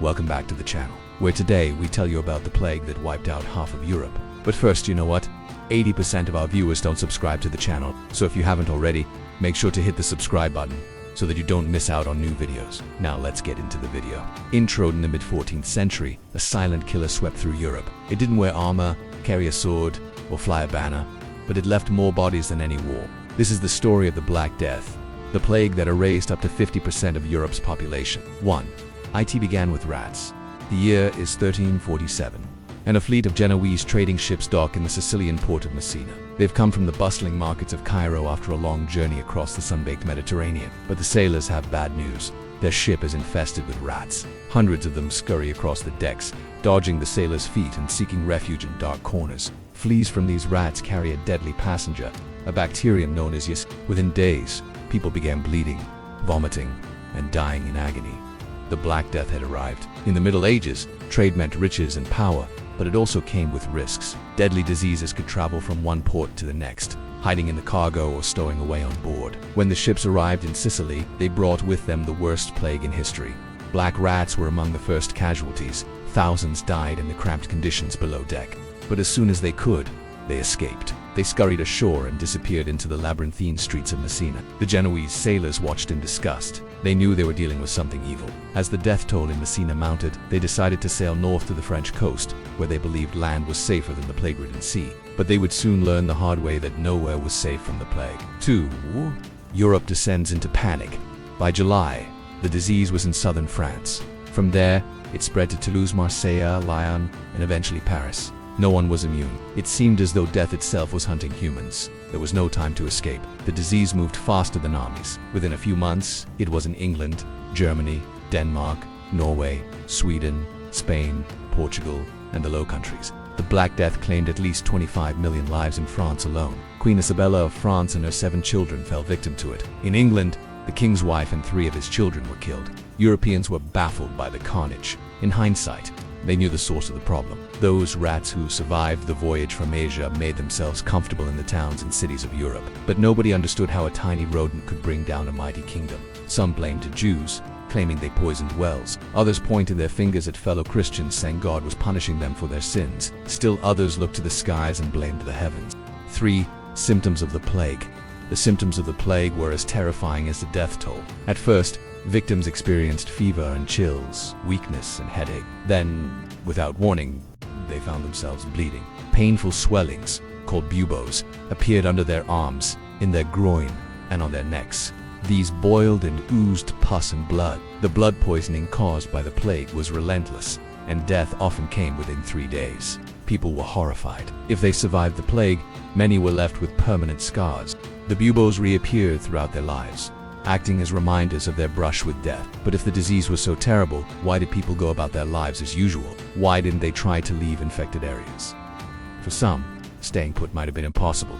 welcome back to the channel, where today we tell you about the plague that wiped out half of Europe. But first, you know what? 80% of our viewers don't subscribe to the channel, so if you haven't already, make sure to hit the subscribe button so that you don't miss out on new videos. Now let's get into the video. Intro: in the mid-14th century, a silent killer swept through Europe. It didn't wear armor, carry a sword, or fly a banner, but it left more bodies than any war. This is the story of the Black Death, the plague that erased up to 50% of Europe's population. 1. It began with rats. The year is 1347, and a fleet of Genoese trading ships dock in the Sicilian port of Messina. They've come from the bustling markets of Cairo after a long journey across the sun-baked Mediterranean. But the sailors have bad news. Their ship is infested with rats. Hundreds of them scurry across the decks, dodging the sailors' feet and seeking refuge in dark corners. Fleas from these rats carry a deadly passenger, a bacterium known as yeast. Within days, people began bleeding, vomiting, and dying in agony. The Black Death had arrived. In the Middle Ages, trade meant riches and power, but it also came with risks. Deadly diseases could travel from one port to the next, hiding in the cargo or stowing away on board. When the ships arrived in Sicily, they brought with them the worst plague in history. Black rats were among the first casualties. Thousands died in the cramped conditions below deck. But as soon as they could, they escaped. They scurried ashore and disappeared into the labyrinthine streets of Messina. The Genoese sailors watched in disgust. They knew they were dealing with something evil. As the death toll in Messina mounted, they decided to sail north to the French coast, where they believed land was safer than the plague-ridden sea. But they would soon learn the hard way that nowhere was safe from the plague. 2. Europe descends into panic. By July, the disease was in southern France. From there, it spread to Toulouse, Marseille, Lyon, and eventually Paris. No one was immune. It seemed as though death itself was hunting humans. There was no time to escape. The disease moved faster than armies. Within a few months, it was in England, Germany, Denmark, Norway, Sweden, Spain, Portugal, and the Low Countries. The Black Death claimed at least 25 million lives in France alone. Queen Isabella of France and her 7 children fell victim to it. In England, the king's wife and 3 of his children were killed. Europeans were baffled by the carnage. In hindsight, they knew the source of the problem. Those rats who survived the voyage from Asia made themselves comfortable in the towns and cities of Europe. But nobody understood how a tiny rodent could bring down a mighty kingdom. Some blamed the Jews, claiming they poisoned wells. Others pointed their fingers at fellow Christians, saying God was punishing them for their sins. Still others looked to the skies and blamed the heavens. 3. Symptoms of the plague. The symptoms of the plague were as terrifying as the death toll. At first, victims experienced fever and chills, weakness and headache. Then, without warning, they found themselves bleeding. Painful swellings, called buboes, appeared under their arms, in their groin, and on their necks. These boiled and oozed pus and blood. The blood poisoning caused by the plague was relentless, and death often came within 3 days. People were horrified. If they survived the plague, many were left with permanent scars. The buboes reappeared throughout their lives, acting as reminders of their brush with death. But if the disease was so terrible, why did people go about their lives as usual? Why didn't they try to leave infected areas? For some, staying put might have been impossible.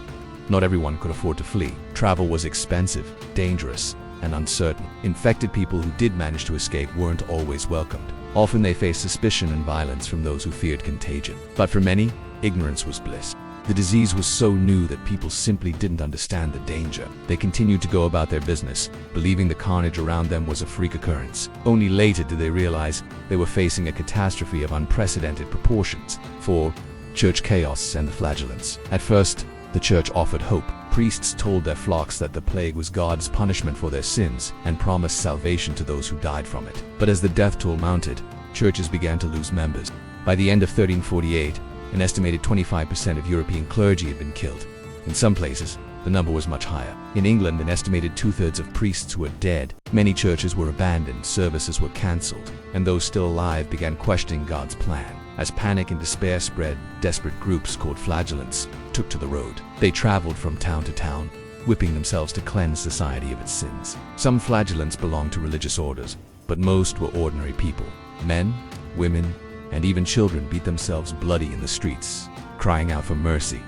Not everyone could afford to flee. Travel was expensive, dangerous, and uncertain. Infected people who did manage to escape weren't always welcomed. Often they faced suspicion and violence from those who feared contagion. But for many, ignorance was bliss. The disease was so new that people simply didn't understand the danger. They continued to go about their business, believing the carnage around them was a freak occurrence. Only later did they realize they were facing a catastrophe of unprecedented proportions. 4. Church chaos and the flagellants. At first, the church offered hope. Priests told their flocks that the plague was God's punishment for their sins and promised salvation to those who died from it. But as the death toll mounted, churches began to lose members. By the end of 1348, an estimated 25% of European clergy had been killed. In some places, the number was much higher. In England, an estimated 2/3 of priests were dead. Many churches were abandoned, services were cancelled, and those still alive began questioning God's plan. As panic and despair spread, desperate groups called flagellants took to the road. They traveled from town to town, whipping themselves to cleanse society of its sins. Some flagellants belonged to religious orders, but most were ordinary people. Men, women, and even children beat themselves bloody in the streets, crying out for mercy.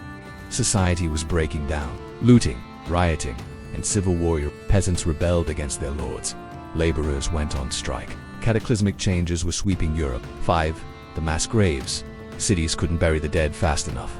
Society was breaking down. Looting, rioting, and civil war. Peasants rebelled against their lords. Laborers went on strike. Cataclysmic changes were sweeping Europe. 5. The mass graves. Cities couldn't bury the dead fast enough.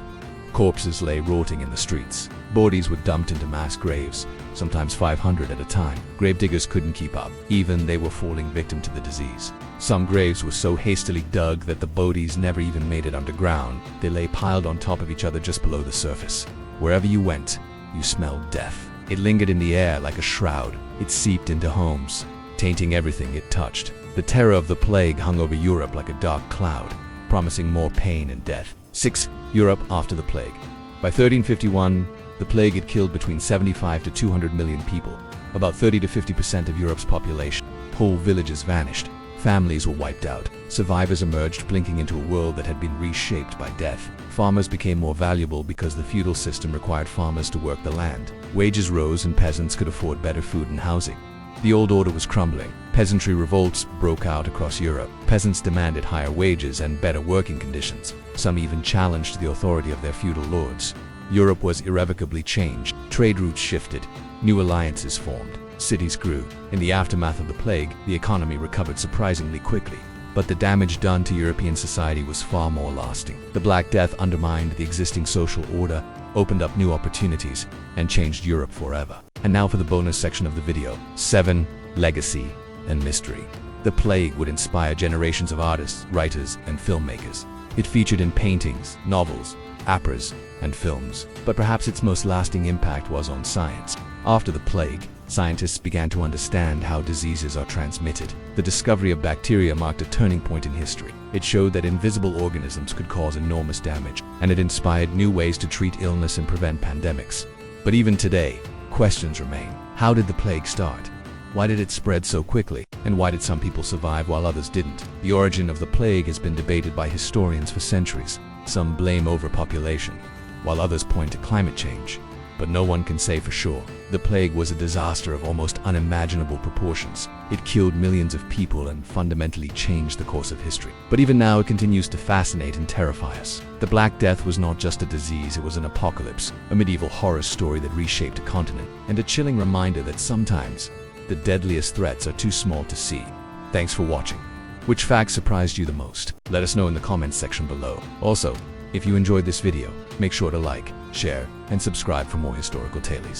Corpses lay rotting in the streets. Bodies were dumped into mass graves, sometimes 500 at a time. Gravediggers couldn't keep up. Even they were falling victim to the disease. Some graves were so hastily dug that the bodies never even made it underground. They lay piled on top of each other just below the surface. Wherever you went, you smelled death. It lingered in the air like a shroud. It seeped into homes, tainting everything it touched. The terror of the plague hung over Europe like a dark cloud, promising more pain and death. 6. Europe after the plague. By 1351, the plague had killed between 75 to 200 million people, about 30 to 50% of Europe's population. Whole villages vanished. Families were wiped out. Survivors emerged, blinking into a world that had been reshaped by death. Farmers became more valuable because the feudal system required farmers to work the land. Wages rose and peasants could afford better food and housing. The old order was crumbling. Peasantry revolts broke out across Europe. Peasants demanded higher wages and better working conditions. Some even challenged the authority of their feudal lords. Europe was irrevocably changed. Trade routes shifted. New alliances formed. Cities grew. In the aftermath of the plague, the economy recovered surprisingly quickly. But the damage done to European society was far more lasting. The Black Death undermined the existing social order, opened up new opportunities, and changed Europe forever. And now for the bonus section of the video. 7. Legacy and mystery. The plague would inspire generations of artists, writers, and filmmakers. It featured in paintings, novels, operas, and films. But perhaps its most lasting impact was on science. After the plague, scientists began to understand how diseases are transmitted. The discovery of bacteria marked a turning point in history. It showed that invisible organisms could cause enormous damage, and it inspired new ways to treat illness and prevent pandemics. But even today, questions remain. How did the plague start? Why did it spread so quickly? And why did some people survive while others didn't? The origin of the plague has been debated by historians for centuries. Some blame overpopulation, while others point to climate change. But no one can say for sure. The plague was a disaster of almost unimaginable proportions. It killed millions of people and fundamentally changed the course of history. But even now, it continues to fascinate and terrify us. The Black Death was not just a disease, it was an apocalypse, a medieval horror story that reshaped a continent, and a chilling reminder that sometimes the deadliest threats are too small to see. Thanks for watching. Which fact surprised you the most? Let us know in the comments section below. Also, if you enjoyed this video, make sure to like, share, and subscribe for more historical tales.